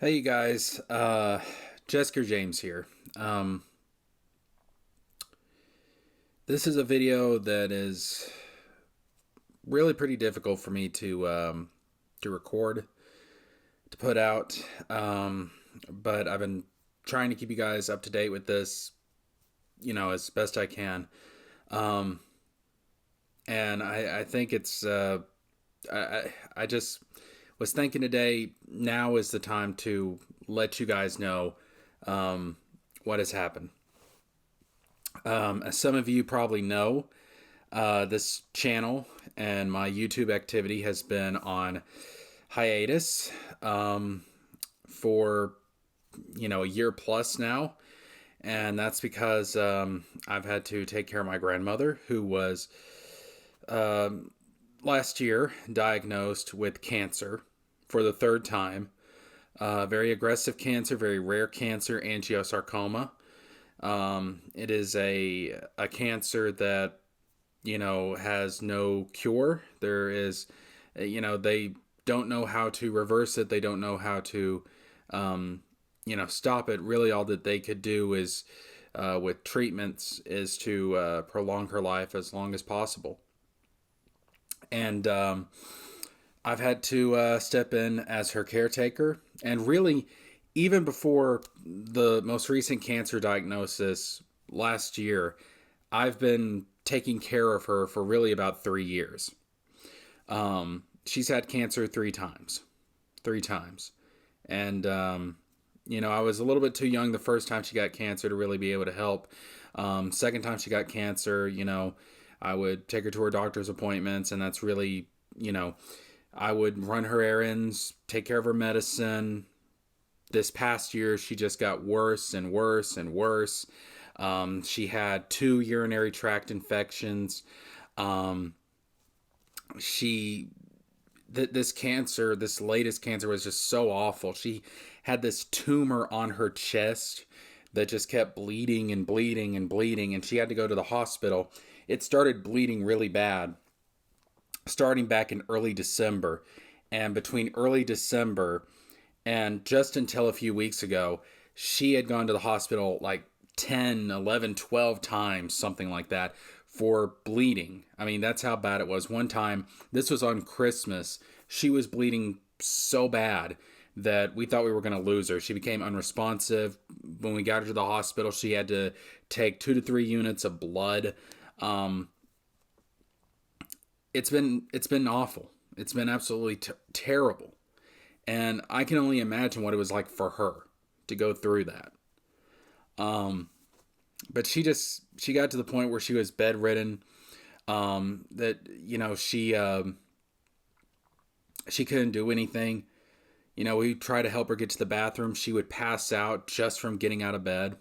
Hey, you guys. Jessica James here. This is a video that is really pretty difficult for me to record, to put out. But I've been trying to keep you guys up to date with this, as best I can. Um, and I think I just was thinking today, now is the time to let you guys know um, what has happened. As some of you probably know, this channel and my YouTube activity has been on hiatus for a year plus now, and that's because I've had to take care of my grandmother, who was um, last year diagnosed with cancer for the third time. Very aggressive cancer, very rare cancer, angiosarcoma. It is a cancer that has no cure. There is, they don't know how to reverse it. They don't know how to, stop it. Really, all that they could do is, with treatments, is to prolong her life as long as possible. And I've had to step in as her caretaker. And really, even before the most recent cancer diagnosis last year, I've been taking care of her for really about 3 years. She's had cancer three times. And, I was a little bit too young the first time she got cancer to really be able to help. Second time she got cancer, I would take her to her doctor's appointments, and that's really, I would run her errands, take care of her medicine. This past year, she just got worse and worse and worse. She had 2 urinary tract infections. Um, she this cancer, this latest cancer, was just so awful. She had this tumor on her chest that just kept bleeding and bleeding and bleeding, and she had to go to the hospital. It started bleeding really bad, starting back in early December, and between early December and just until a few weeks ago, she had gone to the hospital like 10, 11, 12 times, something like that, for bleeding. I mean, that's how bad it was. One time, this was on Christmas, she was bleeding so bad that we thought we were going to lose her. She became unresponsive. When we got her to the hospital, she had to take 2 to 3 units of blood. Um, it's been awful. It's been absolutely terrible. And I can only imagine what it was like for her to go through that. Um, but she got to the point where she was bedridden. That she couldn't do anything. We tried to help her get to the bathroom. She would pass out just from getting out of bed,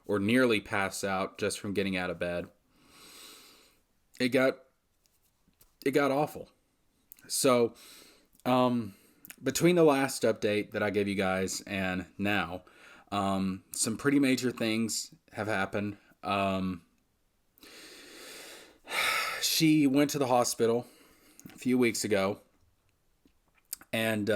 or nearly pass out just from getting out of bed. It got awful. So, between the last update that I gave you guys and now, some pretty major things have happened. She went to the hospital a few weeks ago, and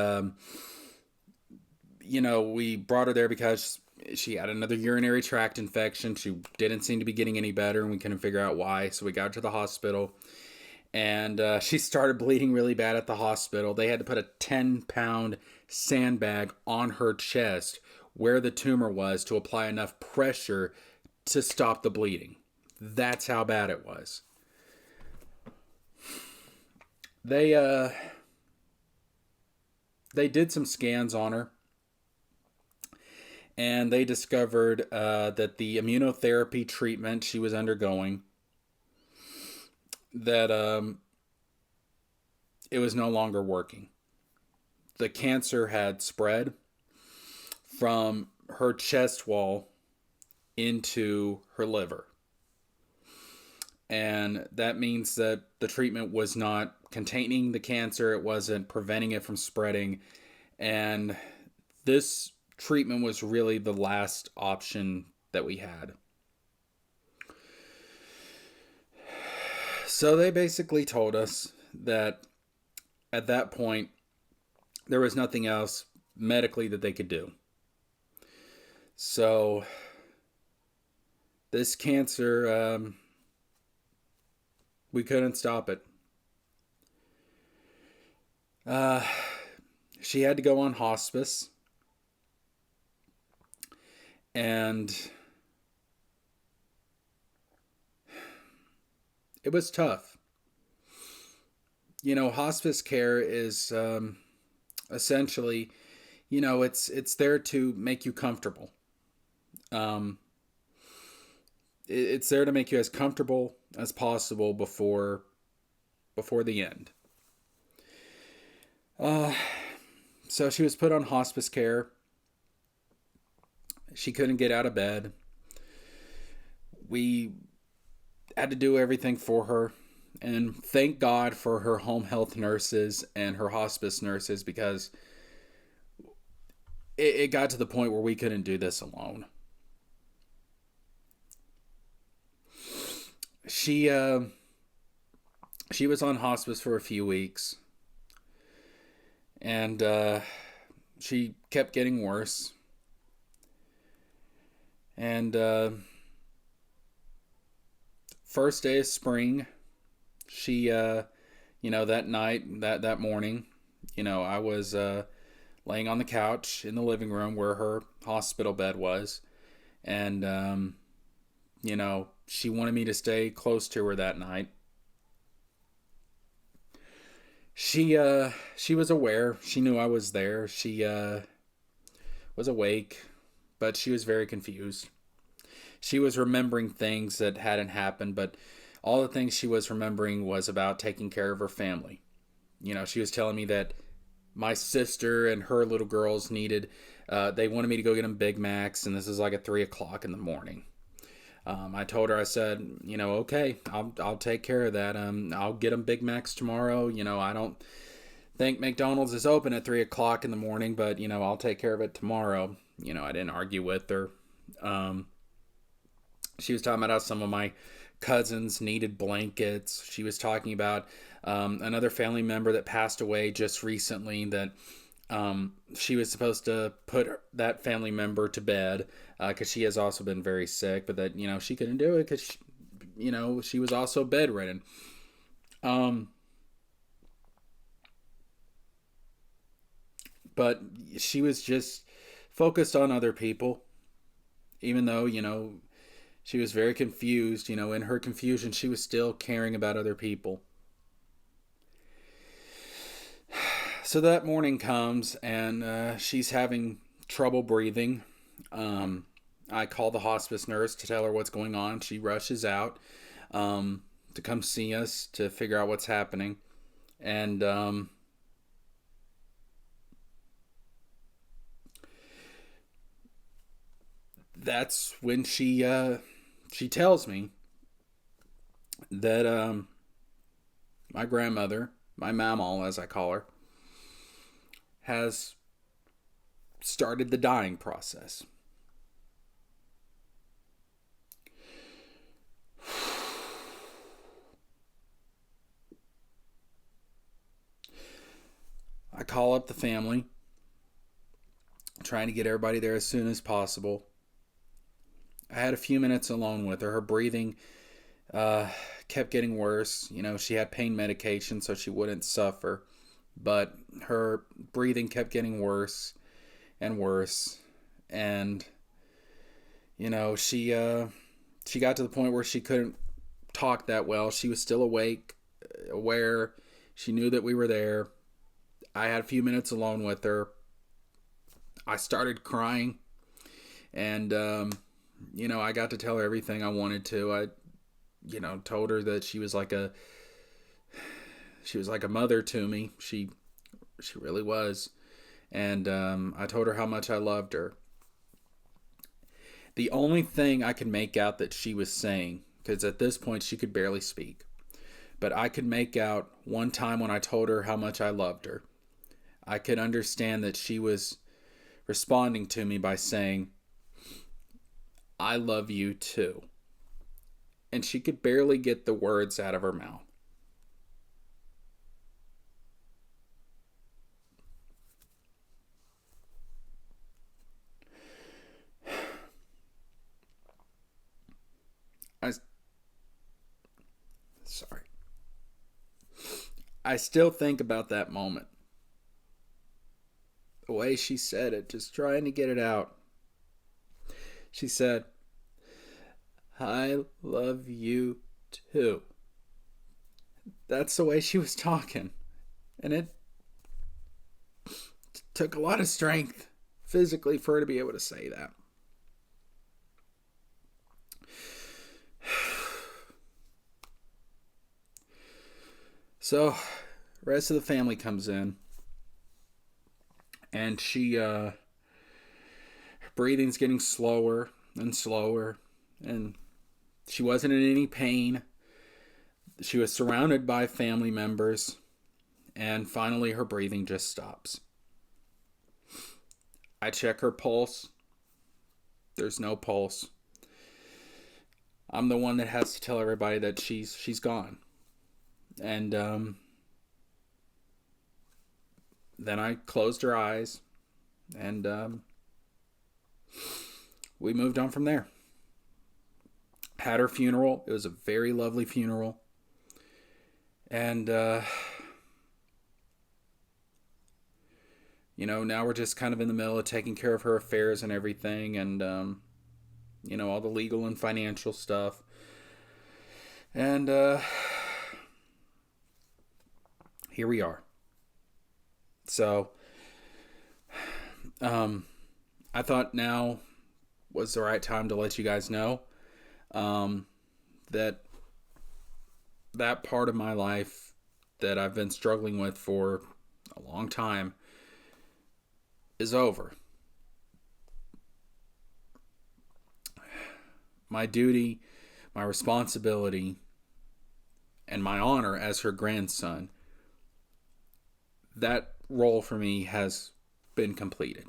we brought her there because she had another urinary tract infection. She didn't seem to be getting any better, and we couldn't figure out why. So we got her to the hospital, and she started bleeding really bad at the hospital. They had to put a 10-pound sandbag on her chest where the tumor was to apply enough pressure to stop the bleeding. That's how bad it was. They they did some scans on her, and they discovered that the immunotherapy treatment she was undergoing, that it was no longer working. The cancer had spread from her chest wall into her liver. And that means that the treatment was not containing the cancer, it wasn't preventing it from spreading. And this treatment was really the last option that we had. So they basically told us that at that point, there was nothing else medically that they could do. So this cancer, we couldn't stop it. She had to go on hospice, and it was tough. Hospice care is essentially, it's there to make you comfortable. It's there to make you as comfortable as possible before the end. So she was put on hospice care. She couldn't get out of bed. We had to do everything for her. And thank God for her home health nurses and her hospice nurses, because it got to the point where we couldn't do this alone. She was on hospice for a few weeks, and she kept getting worse. And first day of spring, she, that night, that morning, I was laying on the couch in the living room where her hospital bed was. And, she wanted me to stay close to her that night. She was aware. She knew I was there. She was awake, but she was very confused. She was remembering things that hadn't happened, but all the things she was remembering was about taking care of her family. She was telling me that my sister and her little girls needed, they wanted me to go get them Big Macs, and this is like at 3 o'clock in the morning. I told her, I said, okay, I'll take care of that. I'll get them Big Macs tomorrow. I don't think McDonald's is open at 3 o'clock in the morning, but, I'll take care of it tomorrow. I didn't argue with her. She was talking about how some of my cousins needed blankets. She was talking about another family member that passed away just recently, that she was supposed to put that family member to bed because she has also been very sick, but that, she couldn't do it because, she was also bedridden. But she was just focused on other people, even though, she was very confused. In her confusion, she was still caring about other people. So that morning comes, and she's having trouble breathing. I call the hospice nurse to tell her what's going on. She rushes out to come see us to figure out what's happening. And that's when she tells me that my grandmother, my mamaw as I call her, has started the dying process. I call up the family, trying to get everybody there as soon as possible. I had a few minutes alone with her. Her breathing kept getting worse. She had pain medication so she wouldn't suffer. But her breathing kept getting worse and worse. And, she got to the point where she couldn't talk that well. She was still awake, aware. She knew that we were there. I had a few minutes alone with her. I started crying. And, I got to tell her everything I wanted to. I, told her that she was like a mother to me. She really was. And I told her how much I loved her. The only thing I could make out that she was saying, because at this point she could barely speak, but I could make out one time when I told her how much I loved her, I could understand that she was responding to me by saying, "I love you too." And she could barely get the words out of her mouth. I still think about that moment. The way she said it, just trying to get it out. She said, "I love you too." That's the way she was talking. And it took a lot of strength physically for her to be able to say that. So, rest of the family comes in, and her breathing's getting slower and slower, and she wasn't in any pain. She was surrounded by family members, and finally her breathing just stops. I check her pulse. There's no pulse. I'm the one that has to tell everybody that she's gone. And then I closed her eyes, and we moved on from there. Had her funeral. It was a very lovely funeral. And, now we're just kind of in the middle of taking care of her affairs and everything, and, all the legal and financial stuff. And, here we are. So, I thought now was the right time to let you guys know that part of my life that I've been struggling with for a long time is over. My duty, my responsibility, and my honor as her grandson, that role for me has been completed.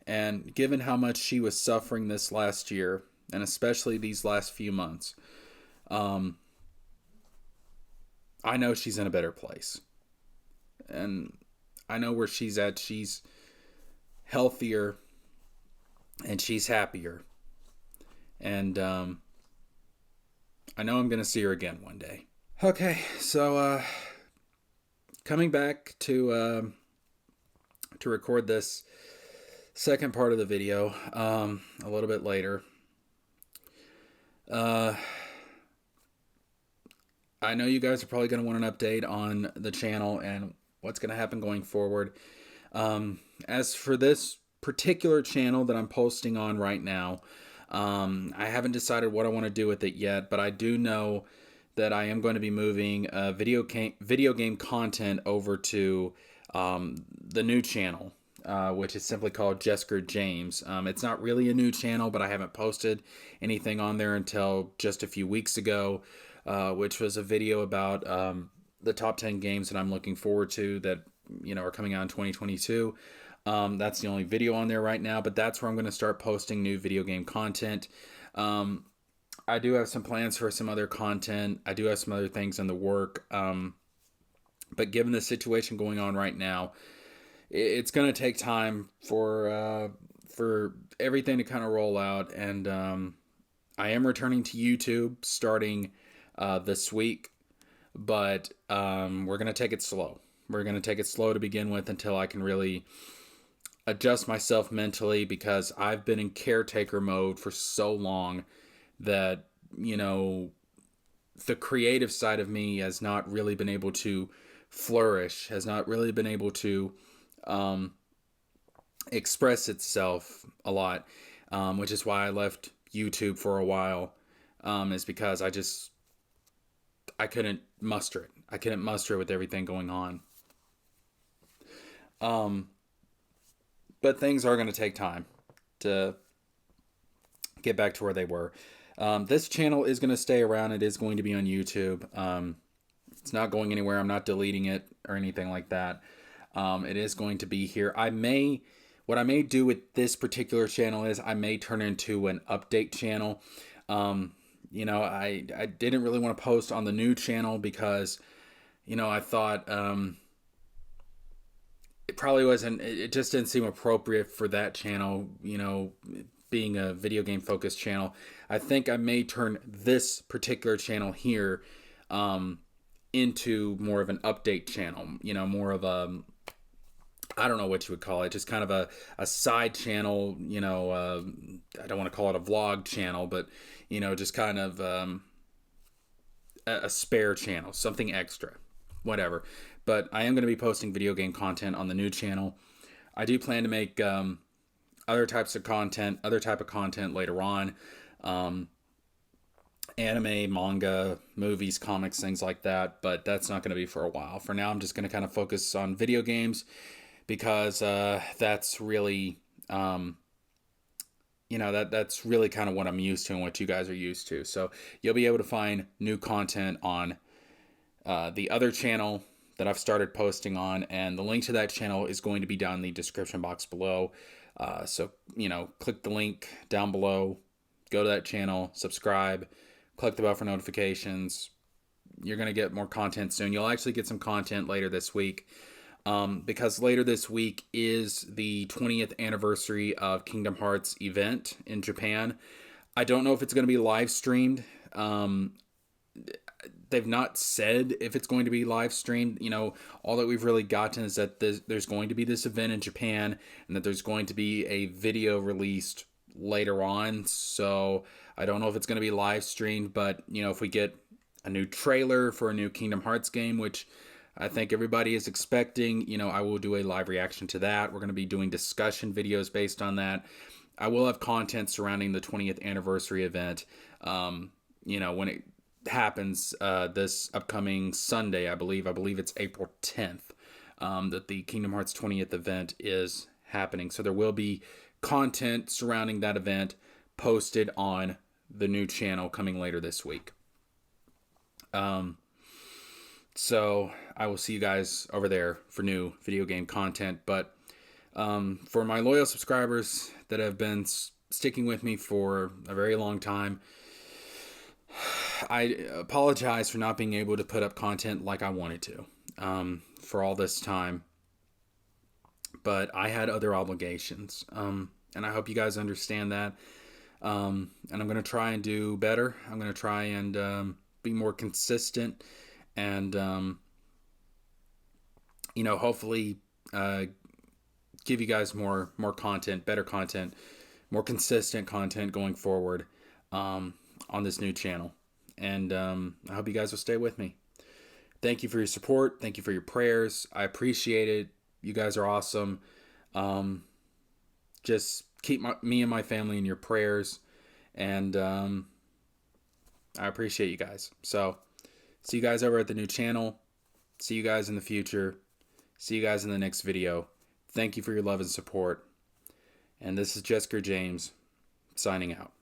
And given how much she was suffering this last year, and especially these last few months, I know she's in a better place. And I know where she's at. She's healthier and she's happier. And I know I'm going to see her again one day. Okay, so coming back to record this second part of the video a little bit later. I know you guys are probably going to want an update on the channel and what's going to happen going forward. As for this particular channel that I'm posting on right now, I haven't decided what I want to do with it yet, but I do know that I am going to be moving video game content over to the new channel, which is simply called Jesker James. It's not really a new channel, but I haven't posted anything on there until just a few weeks ago, which was a video about the top 10 games that I'm looking forward to that are coming out in 2022. That's the only video on there right now, but that's where I'm going to start posting new video game content. I do have some plans for some other content. I do have some other things in the work. But given the situation going on right now, it's going to take time for everything to kind of roll out. And I am returning to YouTube starting this week, but we're going to take it slow. We're going to take it slow to begin with until I can really adjust myself mentally, because I've been in caretaker mode for so long that, the creative side of me has not really been able to flourish, has not really been able to express itself a lot, which is why I left YouTube for a while, is because I couldn't muster it. I couldn't muster it with everything going on. But things are going to take time to get back to where they were. This channel is going to stay around. It is going to be on YouTube. It's not going anywhere. I'm not deleting it or anything like that. It is going to be here. What I may do with this particular channel is I may turn into an update channel. I didn't really want to post on the new channel because, I thought it just didn't seem appropriate for that channel, being a video game focused channel. I think I may turn this particular channel here into more of an update channel, more of a, I don't know what you would call it, just kind of a side channel, I don't want to call it a vlog channel, but, just kind of a spare channel, something extra, whatever. But I am going to be posting video game content on the new channel. I do plan to make other type of content later on. Anime, manga, movies, comics, things like that, but that's not going to be for a while. For now, I'm just going to kind of focus on video games because that's really, that's really kind of what I'm used to and what you guys are used to. So you'll be able to find new content on the other channel that I've started posting on, and the link to that channel is going to be down in the description box below. So, click the link down below, go to that channel, subscribe, click the bell for notifications. You're going to get more content soon. You'll actually get some content later this week, because later this week is the 20th anniversary of Kingdom Hearts event in Japan. I don't know if it's going to be live streamed. They've not said if it's going to be live streamed. All that we've really gotten is that there's going to be this event in Japan and that there's going to be a video released later on. So I don't know if it's going to be live streamed, but if we get a new trailer for a new Kingdom Hearts game, which I think everybody is expecting, I will do a live reaction to that. We're going to be doing discussion videos based on that. I will have content surrounding the 20th anniversary event. When it happens this upcoming Sunday, I believe it's April 10th, that the Kingdom Hearts 20th event is happening. So there will be content surrounding that event posted on the new channel coming later this week. So I will see you guys over there for new video game content. But for my loyal subscribers that have been sticking with me for a very long time, I apologize for not being able to put up content like I wanted to for all this time. But I had other obligations. And I hope you guys understand that. And I'm going to try and do better. I'm going to try and be more consistent and, hopefully give you guys more content, better content, more consistent content going forward on this new channel. And I hope you guys will stay with me. Thank you for your support. Thank you for your prayers. I appreciate it. You guys are awesome. Just keep me and my family in your prayers. And I appreciate you guys. So see you guys over at the new channel. See you guys in the future. See you guys in the next video. Thank you for your love and support. And this is Jessica James signing out.